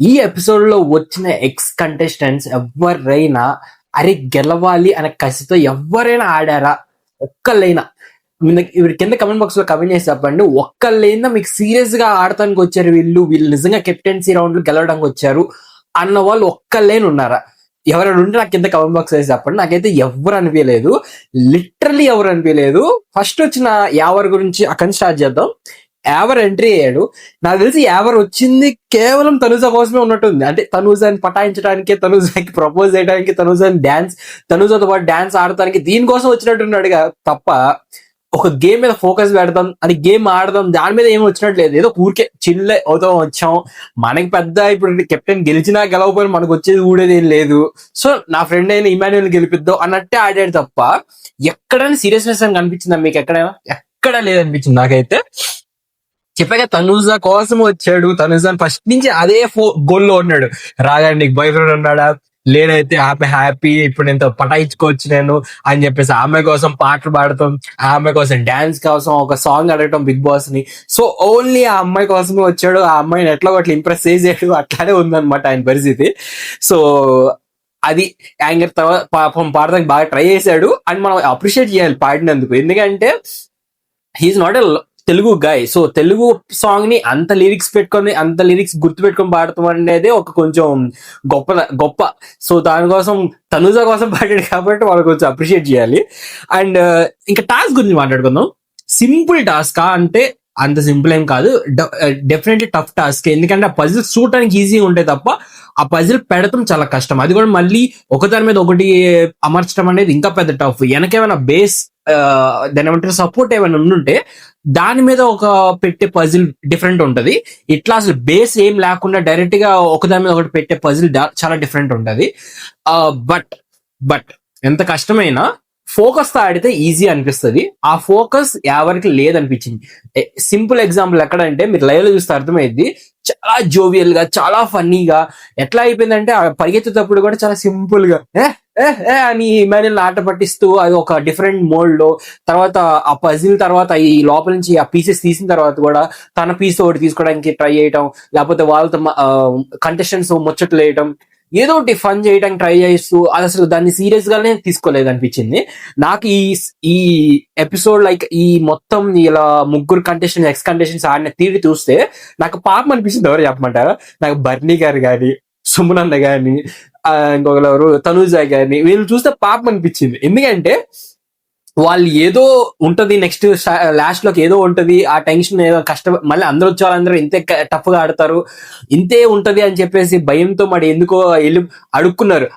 ఈ ఎపిసోడ్ లో వచ్చిన ఎక్స్ కంటెస్టెంట్స్ ఎవరైనా అరే గెలవాలి అనే కసితో ఎవరైనా ఆడారా? ఒక్కళ్ళైనా ఇప్పుడు కింద కమెంట్ బాక్స్ లో కమెంట్ చేసి చెప్పండి. ఒక్కళ్ళైనా మీకు సీరియస్ గా ఆడటానికి వచ్చారు, వీళ్ళు నిజంగా కెప్టెన్సీ రౌండ్ గెలవడానికి వచ్చారు అన్న వాళ్ళు ఒక్కళ్ళైనా ఉన్నారా? ఎవరైనా ఉంటే నాకు కింద కమెంట్ బాక్స్ వేసి చెప్పండి. నాకైతే ఎవరు అనిపించలేదు, లిటరల్లీ ఎవరు అనిపించలేదు. ఫస్ట్ వచ్చిన యావర్ గురించి అక్కడి నుంచి స్టార్ట్ చేద్దాం. యావర్ ఎంట్రీ అయ్యాడు. నాకు తెలిసి యావర్ వచ్చింది కేవలం తనుజ కోసమే ఉన్నట్టుంది. అంటే తనుజాని పటాయించడానికి, తనుజాకి ప్రపోజ్ చేయడానికి, తనుజతో పాటు డాన్స్ ఆడటానికి దీనికోసం వచ్చినట్టున్నాడు తప్ప ఒక గేమ్ మీద ఫోకస్ పెడదాం అని, గేమ్ ఆడదాం దాని మీద ఏమి వచ్చినట్టు లేదు. ఏదో ఊరికే చిల్ అవుతాం వచ్చాం. మనకి పెద్ద ఇప్పుడు కెప్టెన్ గెలిచినా గెలవకపోయినా మనకు వచ్చేది ఊడేది ఏం లేదు. సో నా ఫ్రెండ్ అయిన ఇమాన్యుయల్ గెలిపిద్దాం అన్నట్టే ఆడాడు తప్ప ఎక్కడైనా సీరియస్నెస్ అని కనిపించిందా మీకు? ఎక్కడా లేదనిపించింది నాకైతే. చెప్పాక తనుజ కోసం వచ్చాడు. తనుజ ఫస్ట్ నుంచి అదే గోల్లో ఉన్నాడు. రాగానే నీకు బాయ్ ఫ్రెండ్ ఉన్నాడా? లేనైతే హ్యాపీ ఇప్పుడు నేను పటాయించుకోవచ్చు నేను అని చెప్పేసి ఆమె కోసం పాటలు పాడటం, ఆమె కోసం డాన్స్ కోసం ఒక సాంగ్ అడగటం బిగ్ బాస్ ని. సో ఓన్లీ ఆ అమ్మాయి కోసమే వచ్చాడు. ఆ అమ్మాయిని ఎట్లా అట్లా ఇంప్రెస్ చేసాడు. అట్లానే ఉందన్నమాట ఆయన పరిస్థితి. సో అది యాంగర్ తర్వాత పాపం పాడడానికి బాగా ట్రై చేశాడు అని మనం అప్రిషియేట్ చేయాలి పాడినందుకు. ఎందుకంటే he's not a Telugu guy. So Telugu song ని అంత లిరిక్స్ గుర్తు పెట్టుకొని పాడతాం అనేది ఒక కొంచెం గొప్ప. సో దానికోసం తనుజ కోసం పాడాడు కాబట్టి వాళ్ళు కొంచెం అప్రిషియేట్ చేయాలి. అండ్ ఇంకా టాస్క్ గురించి మాట్లాడుకుందాం. సింపుల్ టాస్క్ అంటే అంత సింపుల్ ఏం కాదు, డెఫినెట్లీ టఫ్ టాస్క్. ఎందుకంటే ఆ పజిల్స్ చూడటానికి ఈజీగా ఉంటాయి తప్ప ఆ పజిల్ పెడతాం చాలా కష్టం. అది కూడా మళ్ళీ ఒకదాని మీద ఒకటి అమర్చడం అనేది ఇంకా పెద్ద టఫ్. వెనకేమైనా బేస్ దాని ఏమంటారు సపోర్ట్ ఏమైనా ఉండుంటే దాని మీద ఒక పెట్టే పజిల్ డిఫరెంట్ ఉంటది. ఇట్లా అసలు బేస్ ఏం లేకుండా డైరెక్ట్ గా ఒకదాని మీద ఒకటి పెట్టే పజిల్ చాలా డిఫరెంట్ ఉంటది. బట్ ఎంత కష్టమైనా ఫోకస్ తో ఆడితే ఈజీ అనిపిస్తుంది. ఆ ఫోకస్ ఎవరికి లేదనిపించింది. సింపుల్ ఎగ్జాంపుల్ ఎక్కడంటే మీరు లైవ్ లో చూస్తే అర్థమైంది. చాలా జోవియల్ గా, చాలా ఫన్నీగా ఎట్లా అయిపోయిందంటే పరిగెత్తేటప్పుడు కూడా చాలా సింపుల్ గా అని ఇమాన్యుయల్ ఆట పట్టిస్తూ అది ఒక డిఫరెంట్ మోడ్ లో, తర్వాత ఆ పజిల్ తర్వాత ఈ లోపల నుంచి ఆ పీసెస్ తీసిన తర్వాత కూడా తన పీస్ ఒకటి తీసుకోవడానికి ట్రై చేయటం, లేకపోతే వాళ్ళతో కంటెస్టెంట్స్ ముచ్చట్లు వేయటం, ఏదో ఒకటి ఫన్ చేయడానికి ట్రై చేస్తూ అది అసలు దాన్ని సీరియస్ గానే తీసుకోలేదు అనిపించింది నాకు. ఈ ఎపిసోడ్ లైక్ ఈ మొత్తం ఇలా ముగ్గురు ఎక్స్ కంటెస్టెంట్స్ ఆడిన తీరు చూస్తే నాకు పాపం అనిపిస్తుంది. ఎవరు చెప్పమంటారా? నాకు బర్నీ గారు కానీ, సుమనన్న గాని, ఇంకొకరు తనూజ గాని, వీళ్ళు చూస్తే పాపం అనిపించింది. ఎందుకంటే వాళ్ళు ఏదో ఉంటది, నెక్స్ట్ లాస్ట్ లోకి ఏదో ఉంటది, ఆ టెన్షన్ ఏదో కష్టం, మళ్ళీ అందరూ వచ్చే వాళ్ళందరూ ఇంతే టఫ్ గా ఆడతారు, ఇంతే ఉంటది అని చెప్పేసి భయంతో మరి ఎందుకో వెళ్ళి అడుక్కున్నారు.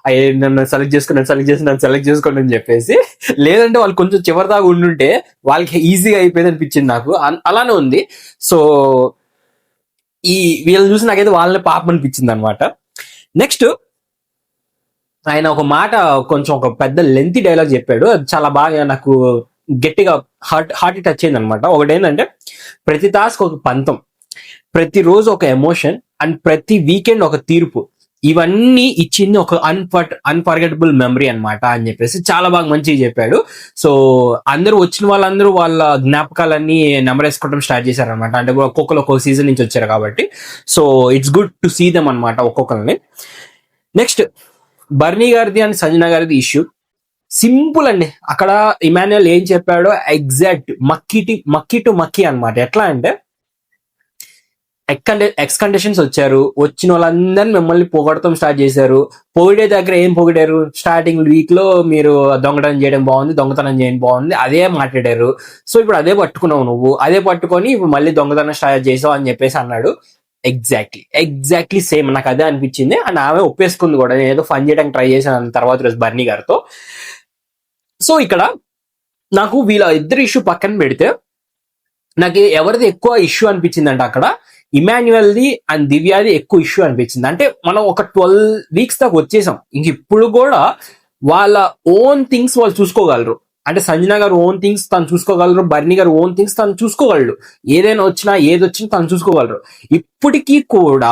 నన్ను సెలెక్ట్ చేసుకోండి అని చెప్పేసి. లేదంటే వాళ్ళు కొంచెం చివరి దాకా ఉండుంటే వాళ్ళకి ఈజీగా అయిపోయింది అనిపించింది నాకు. అలానే ఉంది. సో ఈ వీళ్ళని చూసి నాకైతే వాళ్ళని పాపం అనిపించింది అనమాట. నెక్స్ట్ ఆయన ఒక మాట, కొంచెం ఒక పెద్ద లెంతీ డైలాగ్ చెప్పాడు. అది చాలా బాగా నాకు గట్టిగా హార్ట్ టచ్ అయింది అనమాట. ఒకటి ఏంటంటే, ప్రతి టాస్క్ ఒక పంతం, ప్రతిరోజు ఒక ఎమోషన్, అండ్ ప్రతి వీకెండ్ ఒక తీర్పు, ఇవన్నీ ఇచ్చింది ఒక అన్ఫర్గెటబుల్ మెమరీ అనమాట అని చెప్పేసి చాలా బాగా మంచిగా చెప్పాడు. సో అందరూ వచ్చిన వాళ్ళందరూ వాళ్ళ జ్ఞాపకాలన్నీ నెమరేసుకోవడం స్టార్ట్ చేశారనమాట. అంటే ఒక్కొక్కరు ఒక్కొక్క సీజన్ నుంచి వచ్చారు కాబట్టి. So it's good to see them అనమాట ఒక్కొక్కరిని. నెక్స్ట్ బర్నీ గారిది అండ్ సంజన గారిది ఇష్యూ సింపుల్ అండి. అక్కడ ఇమాన్యుయల్ ఏం చెప్పాడో ఎగ్జాక్ట్ మక్కీ టు మక్కీ అనమాట. ఎట్లా అంటే ఎక్స్ కండిషన్స్ వచ్చారు, వచ్చిన వాళ్ళందరినీ మిమ్మల్ని పొగడటం స్టార్ట్ చేశారు. పొగిడే దగ్గర ఏం పొగిడారు? స్టార్టింగ్ వీక్ లో మీరు దొంగతనం చేయడం బాగుంది, దొంగతనం చేయడం బాగుంది, అదే మాట్లాడారు. సో ఇప్పుడు అదే పట్టుకున్నావు నువ్వు, అదే పట్టుకొని ఇప్పుడు మళ్ళీ దొంగతనం స్టార్ట్ చేసావు అని చెప్పేసి అన్నాడు. ఎగ్జాక్ట్లీ సేమ్ నాకు అదే అనిపించింది. అండ్ ఆమె ఒప్పేసుకుంది కూడా, నేను ఏదో ఫన్ చేయడానికి ట్రై చేశాను తర్వాత రోజు బర్నీ గారితో. సో ఇక్కడ నాకు వీళ్ళ ఇద్దరు ఇష్యూ పక్కన పెడితే నాకు ఎవరిది ఎక్కువ ఇష్యూ అనిపించింది అంటే అక్కడ ఇమాన్యుయల్ది అండ్ దివ్యాది ఎక్కువ ఇష్యూ అనిపించింది. అంటే మనం ఒక 12 weeks దాకా వచ్చేసాం. ఇంక ఇప్పుడు కూడా వాళ్ళ ఓన్ థింగ్స్ వాళ్ళు చూసుకోగలరు. అంటే సంజన గారు ఓన్ థింగ్స్ తను చూసుకోగలరు, బర్నీ గారు ఓన్ థింగ్స్ తను చూసుకోగలరు. ఏదైనా వచ్చినా ఏదొచ్చినా తను చూసుకోగలరు. ఇప్పటికీ కూడా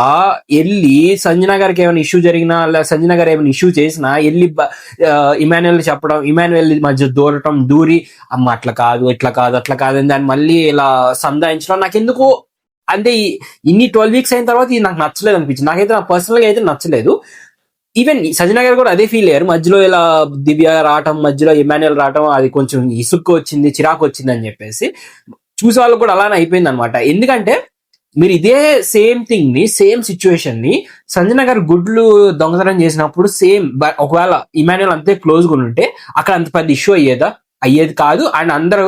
వెళ్ళి సంజన గారికి ఏమైనా ఇష్యూ జరిగినా, సంజన గారు ఏమైనా ఇష్యూ చేసినా వెళ్ళి ఇమాన్యుయల్ చెప్పడం, ఇమాన్యుయల్ మధ్య దూరి అమ్మ అట్లా కాదు, ఇట్లా కాదు, అట్లా కాదు అని దాన్ని మళ్ళీ ఇలా సంధాయించడం నాకు ఎందుకో అంటే ఇన్ని 12 వీక్స్ అయిన తర్వాత ఇది నాకు నచ్చలేదు అనిపించింది. నాకైతే నా పర్సనల్ గా అయితే నచ్చలేదు. ఈవెన్ సజ్జన గారు కూడా అదే ఫీల్ అయ్యారు. మధ్యలో ఇలా దివ్య రావటం, మధ్యలో ఇమాన్యుయల్ రావటం, అది కొంచెం ఇసుక్కు వచ్చింది, చిరాకు వచ్చింది అని చెప్పేసి చూసే వాళ్ళకి కూడా అలానే అయిపోయింది అనమాట. ఎందుకంటే మీరు ఇదే సేమ్ థింగ్ ని, సేమ్ సిచ్యువేషన్ ని సంజన గారు గుడ్లు దొంగతనం చేసినప్పుడు సేమ్, ఒకవేళ ఇమాన్యుయల్ అంతే క్లోజ్ గా ఉంటే అక్కడ అంత పెద్ద ఇష్యూ అయ్యేది కాదు. అండ్ అందరు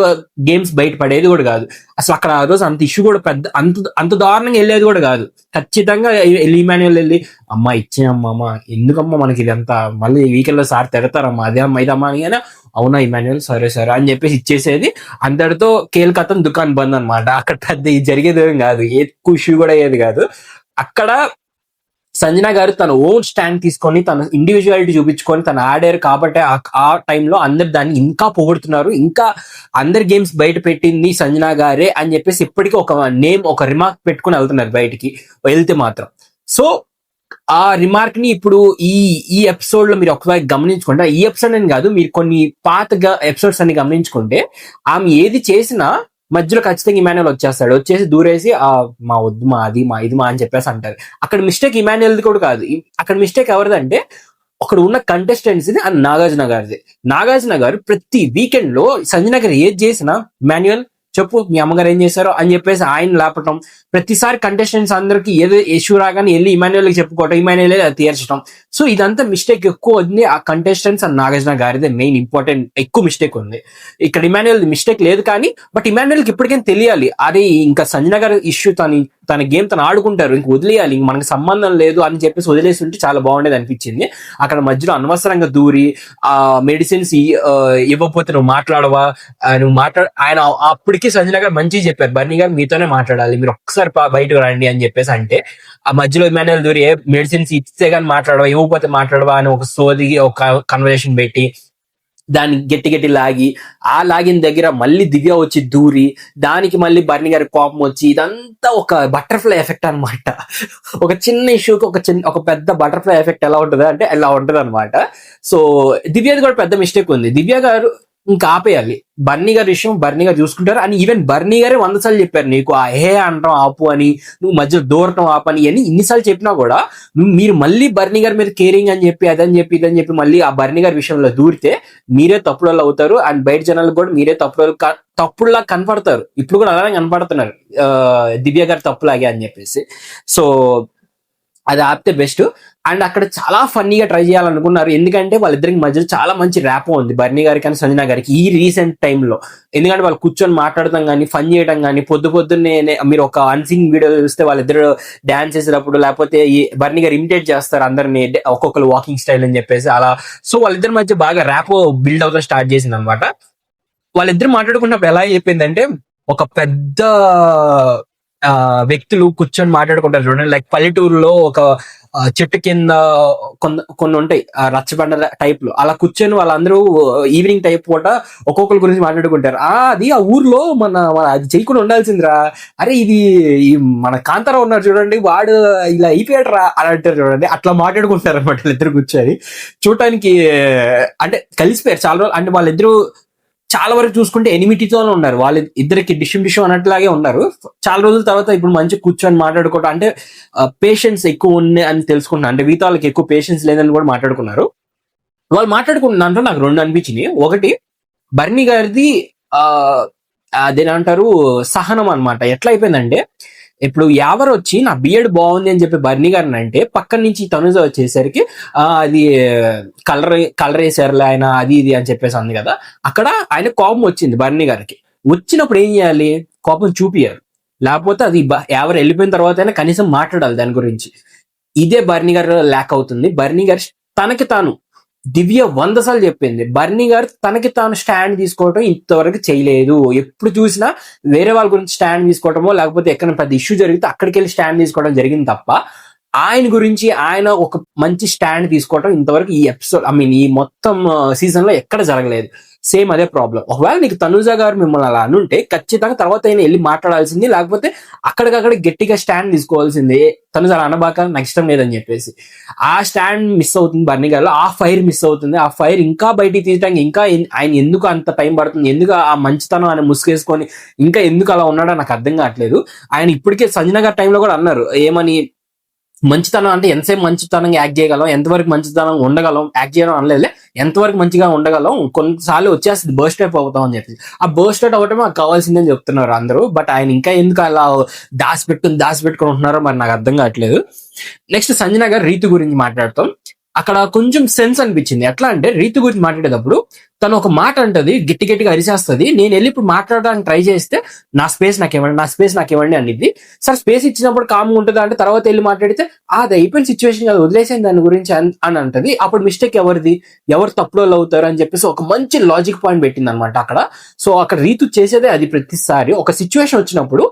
గేమ్స్ బయట పడేది కూడా కాదు. అసలు అక్కడ ఆ రోజు అంత ఇష్యూ కూడా పెద్ద అంత దారుణంగా వెళ్ళేది కూడా కాదు. ఖచ్చితంగా ఇమాన్యుయల్ వెళ్ళి అమ్మా ఇచ్చేయమ్మా, ఎందుకమ్మా మనకి ఇది అంతా, మళ్ళీ వీకెండ్ లో సార్ తిడతారమ్మా, అదే అమ్మా ఇదమ్మా అని. అవునా ఇమాన్యుయల్, సరే సరే అని చెప్పేసి ఇచ్చేసేది. అందరితో కేల్కతం దుకాన్ బంద్ అనమాట. అక్కడ పెద్ద ఇది జరిగేది ఏం కాదు, ఎక్కువ ఇష్యూ కూడా అయ్యేది కాదు. అక్కడ సంజన గారు తన ఓన్ స్టాండ్ తీసుకొని, తన ఇండివిజువాలిటీ చూపించుకొని తను ఆడారు కాబట్టి ఆ టైంలో అందరు దాన్ని ఇంకా పొగుడుతున్నారు. ఇంకా అందరి గేమ్స్ బయట పెట్టింది సంజన గారే అని చెప్పేసి ఇప్పటికీ ఒక నేమ్, ఒక రిమార్క్ పెట్టుకుని వెళ్తున్నారు బయటికి వెళ్తే మాత్రం. సో ఆ రిమార్క్ ని ఇప్పుడు ఈ ఎపిసోడ్ లో మీరు ఒకసారి గమనించుకుంటే, ఈ ఎపిసోడ్ అని కాదు, మీరు కొన్ని పాతగా ఎపిసోడ్స్ అన్ని గమనించుకుంటే ఆమె ఏది చేసినా మధ్యలో ఖచ్చితంగా ఇమాన్యుయల్ వచ్చేసి దూరేసి మా వద్దు, మా అది మా ఇది మా అని చెప్పేసి అంటారు. అక్కడ మిస్టేక్ ఇమాన్యుయల్ది కూడా కాదు, అక్కడ మిస్టేక్ ఎవరిదంటే అక్కడ ఉన్న కంటెస్టెంట్స్ ది అండ్ నాగార్జున గారిది. నాగార్జున గారు ప్రతి వీకెండ్ లో సంజన గారు ఏది చేసినా మాన్యుయల్ చెప్పు మీ అమ్మగారు ఏం చేశారో అని చెప్పేసి ఆయన లేపటం, ప్రతిసారి కంటెస్టెంట్స్ అందరికి ఏదో ఇష్యూ రాగానే వెళ్ళి ఇమాన్యుయల్కి చెప్పుకోవటం, ఇమాన్యుయల్ అది తీర్చడం. సో ఇదంతా మిస్టేక్ ఎక్కువ ఉంది ఆ కంటెస్టెంట్స్ అండ్ నాగార్జున గారిదే మెయిన్ ఇంపార్టెంట్, ఎక్కువ మిస్టేక్ ఉంది. ఇక్కడ ఇమాన్యుయల్ మిస్టేక్ లేదు కానీ, బట్ ఇమాన్యుయల్కి ఇప్పటికైనా తెలియాలి, అది ఇంకా సంజన గారి ఇష్యూ తన గేమ్ తను ఆడుకుంటారు, ఇంక వదిలేయాలి, ఇంక మనకు సంబంధం లేదు అని చెప్పేసి వదిలేసి ఉంటే చాలా బాగుండేది అనిపించింది. అక్కడ మధ్యలో అనవసరంగా దూరి ఆ మెడిసిన్స్ ఇవ్వకపోతే నువ్వు మాట్లాడవా, ఆయన అప్పటికి సంజన గారు మంచిగా చెప్పారు, బర్నీ గారు మీతోనే మాట్లాడాలి, మీరు ఒక్కసారి బయటకు రండి అని చెప్పేసి అంటే, ఆ మధ్యలో ఇమాన్యుయల్ దూరి మెడిసిన్స్ ఇస్తే గానీ మాట్లాడవా, ఇవ్వకపోతే మాట్లాడవా అని ఒక సోది ఒక కన్వర్సేషన్ పెట్టి దాన్ని గట్టి లాగి, ఆ లాగిన దగ్గర మళ్ళీ దివ్య వచ్చి దూరి, దానికి మళ్ళీ బర్నీ గారి కోపం వచ్చి, ఇదంతా ఒక బటర్ఫ్లై ఎఫెక్ట్ అనమాట. ఒక చిన్న ఇష్యూకి ఒక పెద్ద బటర్ఫ్లై ఎఫెక్ట్ ఎలా ఉంటుంది అంటే ఎలా ఉంటుంది అనమాట. సో దివ్యది కూడా పెద్ద మిస్టేక్ ఉంది. దివ్య గారు ఇంకా ఆపేయాలి, బర్నీ గారి విషయం బర్నీ గారు చూసుకుంటారు అని ఈవెన్ బర్నీ గారే 100 సార్లు చెప్పారు, నీకు హే అంటాం ఆపు అని, నువ్వు మధ్య దూరటం ఆపని అని ఇన్నిసార్లు చెప్పినా కూడా మీరు మళ్ళీ బర్నీ గారి మీద కేరింగ్ అని చెప్పి అదని చెప్పి ఇదని చెప్పి మళ్ళీ ఆ బర్నీ గారి విషయంలో దూరితే మీరే తప్పుడోళ్ళు అవుతారు. అండ్ బయట జనాలకు కూడా మీరే తప్పుడులా కనపడతారు. ఇప్పుడు కూడా అలానే కనపడుతున్నారు దివ్య గారి తప్పులాగే అని చెప్పేసి. సో అది ఆపితే బెస్ట్. అండ్ అక్కడ చాలా ఫన్నీగా ట్రై చేయాలనుకున్నారు, ఎందుకంటే వాళ్ళిద్దరికి మధ్యలో చాలా మంచి ర్యాపో ఉంది బర్నీ గారికి కానీ సంజన గారికి ఈ రీసెంట్ టైంలో. ఎందుకంటే వాళ్ళు కూర్చొని మాట్లాడటం కానీ, ఫన్ చేయడం కానీ, పొద్దున్నే మీరు ఒక అన్సింగ్ వీడియో చూస్తే వాళ్ళిద్దరు డాన్స్ చేసేటప్పుడు, లేకపోతే ఈ బర్నీ గారు ఇమిటేట్ చేస్తారు అందరినీ, ఒక్కొక్కరు వాకింగ్ స్టైల్ అని చెప్పేసి అలా. సో వాళ్ళిద్దరి మధ్య బాగా ర్యాపో బిల్డ్ అవుతా స్టార్ట్ చేసింది అనమాట. వాళ్ళిద్దరు మాట్లాడుకున్నప్పుడు ఎలా అయిపోయిందంటే, ఒక పెద్ద వ్యక్తులు కూర్చొని మాట్లాడుకుంటారు చూడండి, లైక్ పల్లెటూరులో ఒక చెట్టు కింద కొన్ని ఉంటాయి రచ్చబండ టైప్ లో, అలా కూర్చొని వాళ్ళందరూ ఈవినింగ్ టైప్ పూట ఒక్కొక్కరి గురించి మాట్లాడుకుంటారు. అది ఆ ఊర్లో మన అది చేయకుండా ఉండాల్సిందిరా, అరే ఇది మన కాంతారావు ఉన్నారు చూడండి, వాడు ఇలా అయిపోయాడు రా అని అంటారు చూడండి, అట్లా మాట్లాడుకుంటారు అనమాట వాళ్ళిద్దరు కూర్చొని. చూడటానికి అంటే కలిసిపోయారు చాలా రోజులు, అంటే వాళ్ళిద్దరు చాలా వరకు చూసుకుంటే ఎనిమిటీతోనే ఉన్నారు, వాళ్ళ ఇద్దరికి డిషం అన్నట్లాగే ఉన్నారు. చాలా రోజుల తర్వాత ఇప్పుడు మంచి కూర్చొని మాట్లాడుకోవడం, అంటే పేషెన్స్ ఎక్కువ ఉన్నాయి అని తెలుసుకుంటున్నారు, అంటే వీత వాళ్ళకి ఎక్కువ పేషెన్స్ లేదని కూడా మాట్లాడుకున్నారు. వాళ్ళు మాట్లాడుకున్న నాకు రెండు అనిపించినాయి. ఒకటి బర్నీ గారిది అదేనంటారు సహనం అనమాట. ఎట్లా అయిపోయిందంటే, ఇప్పుడు ఎవరు వచ్చి నా బిఎడ్ బాగుంది అని చెప్పి బర్నీ గారిని అంటే, పక్కన నుంచి తనుజ వచ్చేసరికి అది కలర్ వేసారులే ఆయన అది ఇది అని చెప్పేసి అంది కదా. అక్కడ ఆయన కోపం వచ్చింది బర్నీ గారికి. వచ్చినప్పుడు ఏం చేయాలి, కోపం చూపియాలి, లేకపోతే అది ఎవరు వెళ్ళిపోయిన తర్వాత అయినా కనీసం మాట్లాడాలి దాని గురించి. ఇదే బర్నీ గారు ల్యాక్ అవుతుంది. బర్నీ గారు తనకి తాను, దివ్య 100 సార్లు చెప్పింది, బర్నీ గారు తనకి తాను స్టాండ్ తీసుకోవటం ఇంతవరకు చేయలేదు. ఎప్పుడు చూసినా వేరే వాళ్ళ గురించి స్టాండ్ తీసుకోవటమో, లేకపోతే ఎక్కడ పెద్ద ఇష్యూ జరిగితే అక్కడికి వెళ్ళి స్టాండ్ తీసుకోవడం జరిగింది తప్ప ఆయన గురించి ఆయన ఒక మంచి స్టాండ్ తీసుకోవడం ఇంతవరకు ఈ ఎపిసోడ్ ఈ మొత్తం సీజన్ లో ఎక్కడ జరగలేదు. సేమ్ అదే ప్రాబ్లం. ఒకవేళ నీకు తనుజ గారు మిమ్మల్ని అలా అనుంటే ఖచ్చితంగా తర్వాత అయినా వెళ్ళి మాట్లాడాల్సింది, లేకపోతే అక్కడికక్కడ గట్టిగా స్టాండ్ తీసుకోవాల్సిందే. తనుజ అలా అనబాక నాకు ఇష్టం లేదని చెప్పేసి ఆ స్టాండ్ మిస్ అవుతుంది బర్నీ గారిలో. ఆ ఫైర్ మిస్ అవుతుంది. ఆ ఫైర్ ఇంకా బయటికి తీయడానికి ఇంకా ఆయన ఎందుకు అంత టైం పడుతుంది, ఎందుకు ఆ మంచితనం ఆయన ముసుగేసుకొని ఇంకా ఎందుకు అలా ఉన్నాడో నాకు అర్థం కావట్లేదు. ఆయన ఇప్పటికే సంజన గారి టైంలో కూడా అన్నారు ఏమని, మంచితనం అంటే ఎంతసేపు మంచితనంగా యాక్ట్ చేయగలం, ఎంతవరకు మంచితనం ఉండగలం, యాక్ట్ చేయడం అనలేదులే, ఎంతవరకు మంచిగా ఉండగలం, కొన్నిసార్లు వచ్చేస్తుంది బర్స్ట్ అవుట్ అవుతాం అని చెప్పి. ఆ బర్స్ట్ అవుట్ అవ్వటం మాకు కావాల్సిందని చెప్తున్నారు అందరూ. బట్ ఆయన ఇంకా ఎందుకు అలా దాచిపెట్టుకుని ఉంటున్నారో మరి నాకు అర్థం కావట్లేదు. నెక్స్ట్ సంజన గారు రీతు గురించి మాట్లాడతాం. అక్కడ కొంచెం సెన్స్ అనిపించింది. ఎట్లా అంటే రీతు గురించి మాట్లాడేటప్పుడు తను ఒక మాట అంటది, గట్టి గట్టిగా అరిచేస్తుంది. నేను వెళ్ళి ఇప్పుడు మాట్లాడడానికి ట్రై చేస్తే నా స్పేస్ నాకు ఇవ్వండి అనిద్ది. సార్ స్పేస్ ఇచ్చినప్పుడు కామ్గా ఉంటుందా అంటే తర్వాత వెళ్ళి మాట్లాడితే అది అయిపోయిన సిచ్యువేషన్ కాదు, వదిలేసింది దాని గురించి అని అంటది. అప్పుడు మిస్టేక్ ఎవరిది, ఎవరు తప్పులో అవుతారు అని చెప్పేసి ఒక మంచి లాజిక్ పాయింట్ పెట్టింది అనమాట అక్కడ. సో అక్కడ రీతు చేసేదే అది. ప్రతిసారి ఒక సిచ్యువేషన్ వచ్చినప్పుడు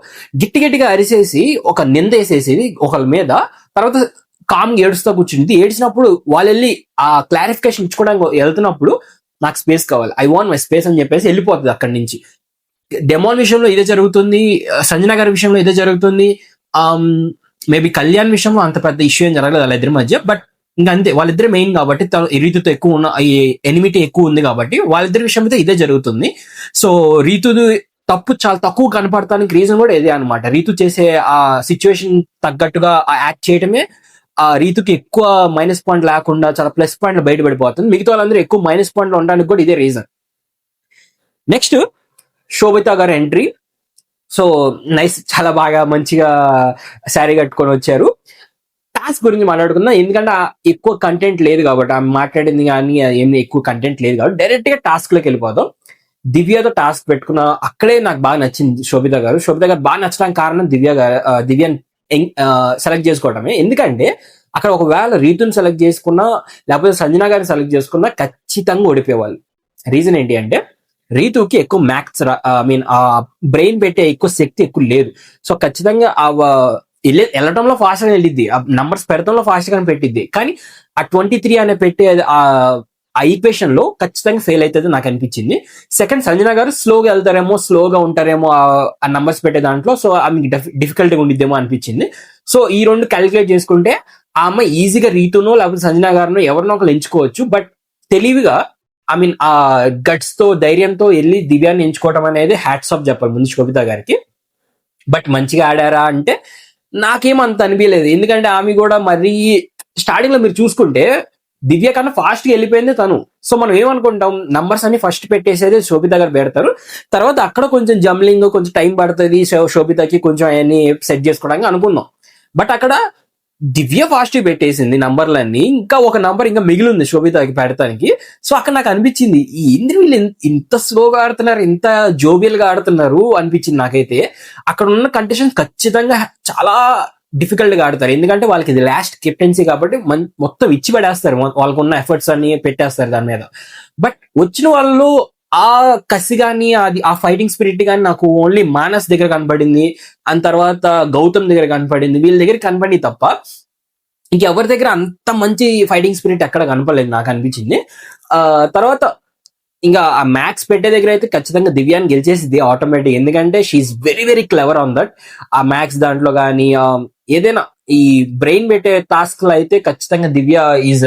గట్టిగా అరిసేసి ఒక నింద వేసేసేది ఒకళ్ళ మీద, తర్వాత కామ్గా ఏడుస్తూ కూర్చుంది. ఏడ్చినప్పుడు వాళ్ళు వెళ్ళి ఆ క్లారిఫికేషన్ ఇచ్చుకోవడానికి వెళ్తున్నప్పుడు నాకు స్పేస్ కావాలి, ఐ వాంట్ మై స్పేస్ అని చెప్పేసి వెళ్ళిపోతుంది అక్కడి నుంచి. డెమోన్ విషయంలో ఇదే జరుగుతుంది, సంజన గారి విషయంలో ఇదే జరుగుతుంది. మేబీ కళ్యాణ్ విషయంలో అంత పెద్ద ఇష్యూ ఏం జరగలేదు వాళ్ళిద్దరి మధ్య. బట్ ఇంకా అంతే, వాళ్ళిద్దరే మెయిన్ కాబట్టి, రీతుతో ఎక్కువ ఉన్న ఎనిమిటీ ఎక్కువ ఉంది కాబట్టి వాళ్ళిద్దరి విషయంలో ఇదే జరుగుతుంది. సో రీతు తప్పు చాలా తక్కువ కనపడటానికి రీజన్ కూడా ఇదే అనమాట. రీతు చేసే ఆ సిచ్యువేషన్ తగ్గట్టుగా ఆ యాక్ట్ చేయడమే ఆ రీతుకి ఎక్కువ మైనస్ పాయింట్ లేకుండా చాలా ప్లస్ పాయింట్లు బయటపడిపోతుంది. మిగతా వాళ్ళందరూ ఎక్కువ మైనస్ పాయింట్లు ఉండడానికి కూడా ఇదే రీజన్. నెక్స్ట్ శోభిత గారి ఎంట్రీ. సో నైస్, చాలా బాగా మంచిగా శారీ కట్టుకొని వచ్చారు. టాస్క్ గురించి మాట్లాడుకుందాం, ఎందుకంటే ఎక్కువ కంటెంట్ లేదు కాబట్టి, ఆమె మాట్లాడింది కానీ ఏమి ఎక్కువ కంటెంట్ లేదు కాబట్టి డైరెక్ట్ గా టాస్క్ లోకి వెళ్ళిపోదాం. దివ్యతో టాస్క్ పెట్టుకున్న అక్కడే నాకు బాగా నచ్చింది శోభిత గారు బాగా నచ్చడానికి కారణం దివ్యని సెలెక్ట్ చేసుకోవటమే. ఎందుకంటే అక్కడ ఒకవేళ రీతుని సెలెక్ట్ చేసుకున్నా లేకపోతే సంజన గారిని సెలెక్ట్ చేసుకున్నా ఖచ్చితంగా ఓడిపోయేవాళ్ళు. రీజన్ ఏంటి అంటే రీతుకి ఎక్కువ మ్యాథ్స్ ఆ బ్రెయిన్ పెట్టే ఎక్కువ శక్తి ఎక్కువ లేదు. సో ఖచ్చితంగా వెళ్ళటంలో ఫాస్ట్ గా వెళ్ళిద్ది, ఆ నంబర్స్ పెడతంలో ఫాస్ట్ గానే పెట్టిద్ది. కానీ ఆ 23 అనే పెట్టే ఆ ఈక్వేషన్ లో ఖచ్చితంగా ఫెయిల్ అవుతుంది నాకు అనిపించింది. సెకండ్, సంజన గారు స్లోగా వెళ్తారేమో, స్లోగా ఉంటారేమో ఆ నంబర్స్ పెట్టే దాంట్లో. సో ఆమెకి డిఫికల్ట్గా ఉండిద్దేమో అనిపించింది. సో ఈ రెండు క్యాలిక్యులేట్ చేసుకుంటే ఆ అమ్మాయి ఈజీగా రీతునో లేకపోతే సంజన గారినో ఎవరినో ఒకరు ఎంచుకోవచ్చు. బట్ తెలివిగా ఆ గట్స్ తో ధైర్యంతో వెళ్ళి దివ్యాన్ని ఎంచుకోవడం అనేది హ్యాట్స్ ఆఫ్ చెప్పాలి ముందు శోభిత గారికి. బట్ మంచిగా ఆడారా అంటే నాకేమంత అనిపించలేదు. ఎందుకంటే ఆమె కూడా మరీ స్టార్టింగ్ లో మీరు చూసుకుంటే దివ్య కన్నా ఫాస్ట్ గా వెళ్ళిపోయింది తను. సో మనం ఏమనుకుంటాం, నంబర్స్ అన్ని ఫస్ట్ పెట్టేసేది శోభిత గారు పెడతారు, తర్వాత అక్కడ కొంచెం జంబ్లింగ్ కొంచెం టైం పడుతుంది శోభితకి కొంచెం అవన్నీ సెట్ చేసుకోవడానికి అనుకుందాం. బట్ అక్కడ దివ్య ఫాస్ట్ పెట్టేసింది నంబర్లన్నీ, ఇంకా ఒక నంబర్ ఇంకా మిగిలి ఉంది శోభితకి పెడతానికి. సో అక్కడ నాకు అనిపించింది వీళ్ళు ఇంత స్లోగా ఆడుతున్నారు, ఇంత జోబియల్ గా ఆడుతున్నారు అనిపించింది నాకైతే. అక్కడ ఉన్న కండిషన్స్ ఖచ్చితంగా చాలా డిఫికల్ట్ గా ఆడతారు, ఎందుకంటే వాళ్ళకి ఇది లాస్ట్ కెప్టెన్సీ కాబట్టి మొత్తం ఇచ్చి పడేస్తారు, వాళ్ళకు ఉన్న ఎఫర్ట్స్ అన్ని పెట్టేస్తారు దాని మీద. బట్ వచ్చిన వాళ్ళు ఆ కసి కానీ ఆ ఫైటింగ్ స్పిరిట్ కానీ నాకు ఓన్లీ మానస్ దగ్గర కనపడింది, అండ్ తర్వాత గౌతమ్ దగ్గర కనపడింది, వీళ్ళ దగ్గర కనపడింది తప్ప ఇంకెవరి దగ్గర అంత మంచి ఫైటింగ్ స్పిరిట్ ఎక్కడ కనపడలేదు నాకు అనిపించింది. తర్వాత ఇంకా ఆ మ్యాక్స్ పెట్టే దగ్గర అయితే ఖచ్చితంగా దివ్యాన్ని గెలిచేసింది ఆటోమేటిక్, ఎందుకంటే she's very very clever on that. ఆ మ్యాక్స్ దాంట్లో కానీ ఏదైనా ఈ బ్రెయిన్ పెట్టే టాస్క్ లో అయితే ఖచ్చితంగా దివ్య ఈజ్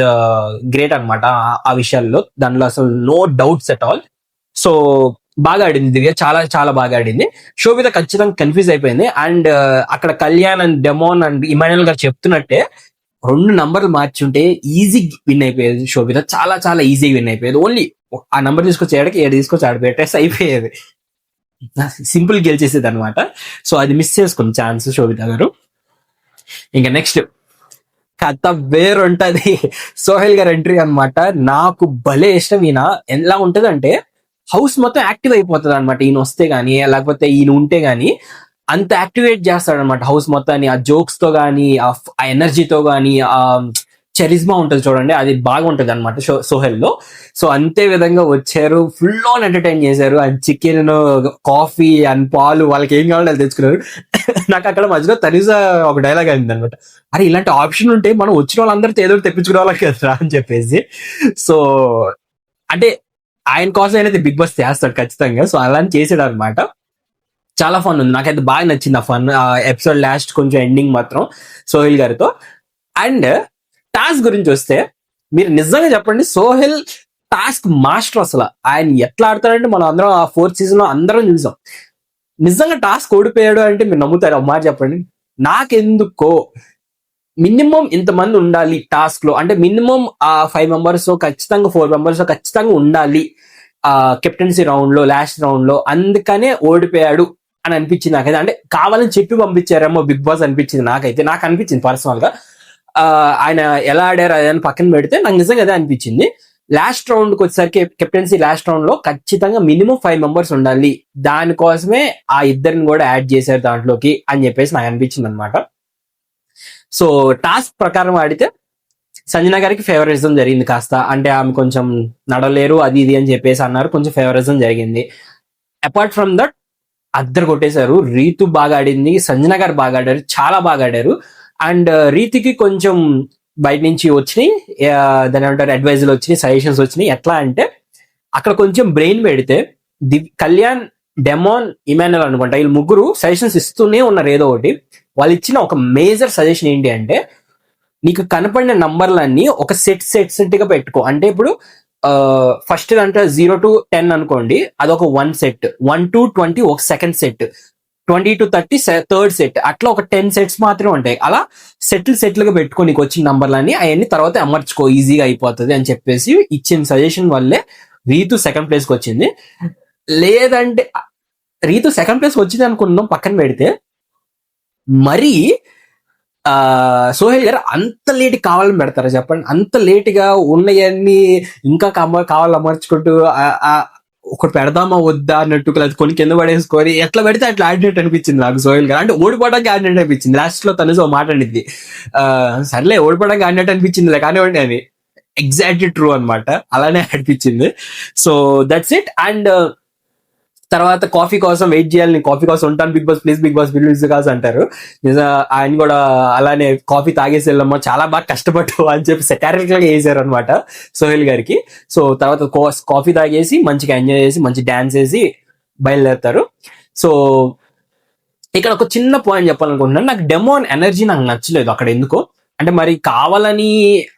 గ్రేట్ అనమాట ఆ విషయాల్లో, దానిలో అసలు no doubts at all. So బాగా ఆడింది దివ్య, చాలా చాలా బాగా ఆడింది. శోభిత ఖచ్చితంగా కన్ఫ్యూజ్ అయిపోయింది. అండ్ అక్కడ Kalyan and demon and Emmanuel గారు చెప్తున్నట్టే 2 నంబర్లు మార్చుంటే ఈజీ విన్ అయిపోయేది శోభిత, చాలా చాలా ఈజీగా విన్ అయిపోయేది. ఓన్లీ ఆ నంబర్ తీసుకొచ్చి ఏడకి 7 తీసుకొచ్చి ఆడిపెట్టేసి అయిపోయేది, సింపుల్ గెలిచేసేది అనమాట. సో అది మిస్ చేసుకుంది ఛాన్స్ శోభిత గారు. ఇంకా నెక్స్ట్ కథ వేరుంటది, సోహెల్ గారు ఎంట్రీ అనమాట. నాకు భలే ఇష్టం. ఈయన ఎలా ఉంటది అంటే హౌస్ మొత్తం యాక్టివ్ అయిపోతుంది అనమాట, ఈయన వస్తే గానీ లేకపోతే ఈయన ఉంటే గానీ అంత యాక్టివేట్ చేస్తాడు అనమాట హౌస్ మొత్తాన్ని, ఆ జోక్స్ తో గానీ ఆ ఎనర్జీతో గానీ చరిస్మా ఉంటుంది చూడండి, అది బాగా ఉంటుంది అనమాట సోహెల్ లో. సో అంతే విధంగా వచ్చారు, ఫుల్ ఆన్ ఎంటర్టైన్ చేశారు. అండ్ చికెన్, కాఫీ అండ్ పాలు వాళ్ళకి ఏం కావాలో అది తెచ్చుకున్నారు. నాకు అక్కడ మధ్యలో తనీసా ఒక డైలాగ్ అయింది అనమాట, అరే ఇలాంటి ఆప్షన్ ఉంటే మనం వచ్చిన వాళ్ళందరితో ఏదో తెప్పించుకోవాలి కదా అని చెప్పేసి. సో అంటే ఆయన కోసం అయితే బిగ్ బాస్ చేస్తాడు ఖచ్చితంగా. సో అలా చేసాడు అనమాట. చాలా ఫన్ ఉంది, నాకైతే బాగా నచ్చింది ఆ ఫన్. ఆ ఎపిసోడ్ లాస్ట్ కొంచెం ఎండింగ్ మాత్రం సోహెల్ గారితో. అండ్ టాస్క్ గురించి వస్తే, మీరు నిజంగా చెప్పండి, సోహెల్ టాస్క్ మాస్టర్. అసలు ఆయన ఎట్లా ఆడతాడంటే మనం అందరం ఆ 4th సీజన్ లో అందరం చూసాం. నిజంగా టాస్క్ ఓడిపోయాడు అంటే మీరు నమ్ముతారు? ఒక మాట చెప్పండి. నాకెందుకో మినిమం ఇంతమంది ఉండాలి టాస్క్ లో, అంటే మినిమం 5 మెంబర్స్ ఖచ్చితంగా, 4 మెంబర్స్ ఖచ్చితంగా ఉండాలి ఆ కెప్టెన్సీ రౌండ్ లో, లాస్ట్ రౌండ్ లో. అందుకనే ఓడిపోయాడు అని అనిపించింది నాకైతే. అంటే కావాలని చెప్పి పంపించారేమో బిగ్ బాస్ అనిపించింది నాకైతే. నాకు అనిపించింది పర్సనల్ గా. ఆయన ఎలా ఆడారు అదని పక్కన పెడితే నాకు నిజంగా అదే అనిపించింది. లాస్ట్ రౌండ్ కి వచ్చేసరికి, కెప్టెన్సీ లాస్ట్ రౌండ్ లో ఖచ్చితంగా మినిమం 5 మెంబర్స్ ఉండాలి, దానికోసమే ఆ ఇద్దరిని కూడా యాడ్ చేశారు దాంట్లోకి అని చెప్పేసి నాకు అనిపించింది అనమాట. సో టాస్క్ ప్రకారం ఆడితే సంజన గారికి ఫేవరిజం జరిగింది కాస్త. అంటే ఆమె కొంచెం నడలేరు అది ఇది అని చెప్పేసి అన్నారు, కొంచెం ఫేవరిజం జరిగింది. అపార్ట్ ఫ్రమ్ దట్ అద్దరు కొట్టేశారు. రీతు బాగా ఆడింది, సంజన గారు బాగా ఆడారు, చాలా బాగా ఆడారు. అండ్ రీతికి కొంచెం బయట నుంచి వచ్చినాయి, దాని ఏమంటారు, అడ్వైజులు వచ్చినాయి, సజెషన్స్ వచ్చినాయి. ఎట్లా అంటే అక్కడ కొంచెం బ్రెయిన్ పెడితే కళ్యాణ్, డెమాన్, ఇమానుయల్ అనుకుంటా, వీళ్ళు ముగ్గురు సజెషన్స్ ఇస్తూనే ఉన్నారు ఏదో ఒకటి. వాళ్ళు ఇచ్చిన ఒక మేజర్ సజెషన్ ఏంటి అంటే, నీకు కనపడిన నంబర్లన్నీ ఒక సెట్ గా పెట్టుకో. అంటే ఇప్పుడు ఫస్ట్ అంటే 0 to 10 అనుకోండి, అదొక 1 సెట్, 1 to 20 ఒక second set, 20 to 30 third set, అట్లా ఒక 10 సెట్స్ మాత్రమే ఉంటాయి. అలా సెట్లుగా పెట్టుకో నీకు వచ్చిన నంబర్లన్నీ, అవన్నీ తర్వాత అమర్చుకో, ఈజీగా అయిపోతుంది అని చెప్పేసి ఇచ్చిన సజెషన్ వల్లే రీతు సెకండ్ ప్లేస్ కి వచ్చింది. లేదంటే రీతు సెకండ్ ప్లేస్ వచ్చింది అనుకున్నాం పక్కన పెడితే, మరి సోహెల్ గారు అంత లేట్ కావాలని పెడతారా చెప్పండి? అంత లేట్ గా ఉన్నవన్నీ ఇంకా కావాలి అమర్చుకుంటూ ఒకటి పెడదామా వద్దా అన్నట్టు, అది కొన్ని కింద పడేసుకొని ఎట్లా పెడితే అట్లా ఆడినట్టు అనిపించింది నాకు సోహెల్ గారు. అంటే ఓడిపోవడానికి ఆడినట్టు అనిపించింది. లాస్ట్ లో తను మాట్లాడింది, సర్లే ఓడిపోవడానికి ఆడినట్టు అనిపించింది కానివ్వండి అని. ఎగ్జాక్ట్లీ ట్రూ అనమాట, అలానే అనిపించింది. So that's it. అండ్ తర్వాత కాఫీ కోసం వెయిట్ చేయాలి, నేను కాఫీ కోసం ఉంటాను Bigg Boss please, Bigg Boss please cause అంటారు. నిజం ఆయన కూడా అలానే కాఫీ తాగేసి వెళ్ళమ్మా, చాలా బాగా కష్టపడ్డావు అని చెప్పి సెటారికల్ గా వేసారు అనమాట సోహెల్ గారికి. సో తర్వాత కాఫీ తాగేసి మంచిగా ఎంజాయ్ చేసి మంచి డాన్స్ వేసి బయలుదేరుతారు. సో ఇక్కడ ఒక చిన్న పాయింట్ చెప్పాలనుకుంటున్నాను, నాకు డెమోన్ ఎనర్జీ నాకు నచ్చలేదు అక్కడ. ఎందుకో అంటే మరి కావాలని,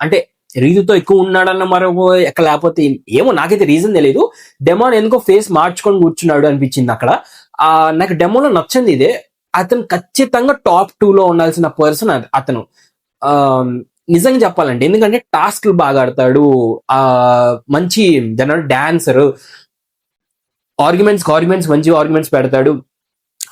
అంటే రీతుతో ఎక్కువ ఉన్నాడన్న మరో ఎక్కడ, లేకపోతే ఏమో నాకైతే రీజన్ తెలియదు. డెమోన్ ఎందుకో ఫేస్ మార్చుకొని కూర్చున్నాడు అనిపించింది అక్కడ. నాకు డెమోలో నచ్చింది ఇదే, అతను ఖచ్చితంగా టాప్ 2 లో ఉండాల్సిన పర్సన్ అతను. నిజంగా చెప్పాలంటే, ఎందుకంటే టాస్క్లు బాగా ఆడతాడు, మంచి డాన్సర్, ఆర్గ్యుమెంట్స్ మంచి ఆర్గ్యుమెంట్స్ పెడతాడు,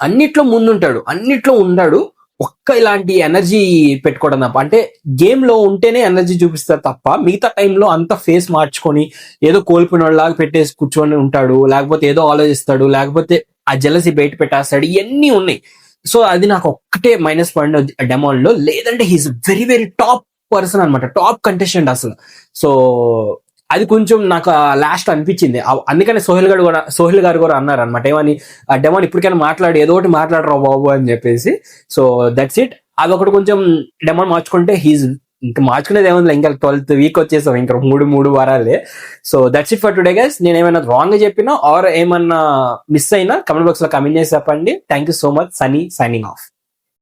అన్నిట్లో ముందుంటాడు, అన్నిట్లో ఉన్నాడు. ఒక్క ఇలాంటి ఎనర్జీ పెట్టుకోవడం తప్ప, అంటే గేమ్ లో ఉంటేనే ఎనర్జీ చూపిస్తారు తప్ప మిగతా టైంలో అంత ఫేస్ మార్చుకొని ఏదో కోల్పోయిన వాళ్ళలాగా పెట్టేసి కూర్చొని ఉంటాడు, లేకపోతే ఏదో ఆలోచిస్తాడు, లేకపోతే ఆ జెలసీ బయట పెట్టేస్తాడు, ఇవన్నీ ఉన్నాయి. సో అది నాకు ఒక్కటే మైనస్ పాయింట్ డెమాన్ లో. లేదంటే he's very very top person అనమాట, టాప్ కంటెస్టెంట్ అసలు. సో అది కొంచెం నాకు లాస్ట్ అనిపించింది. అందుకని సోహెల్ గారు కూడా అన్నారు అనమాట, ఏమని, డెమాన్ ఇప్పటికైనా మాట్లాడు, ఏదో ఒకటి మాట్లాడరా బాబు అని చెప్పేసి. So that's it. అదొకటి కొంచెం డెమాన్ మార్చుకుంటే ఇంకా మార్చుకునేది ఏముంది, ఇంకా 12th వీక్ వచ్చేసాం, ఇంకా 3 వారాలే. So that's it for today guys. నేను ఏమైనా రాంగ్ చెప్పినా ఆర్ ఏమన్నా మిస్ అయినా కమెంట్ బాక్స్ లో కమెంట్ చేసి చెప్పండి. Thank you so much. Sunny signing off.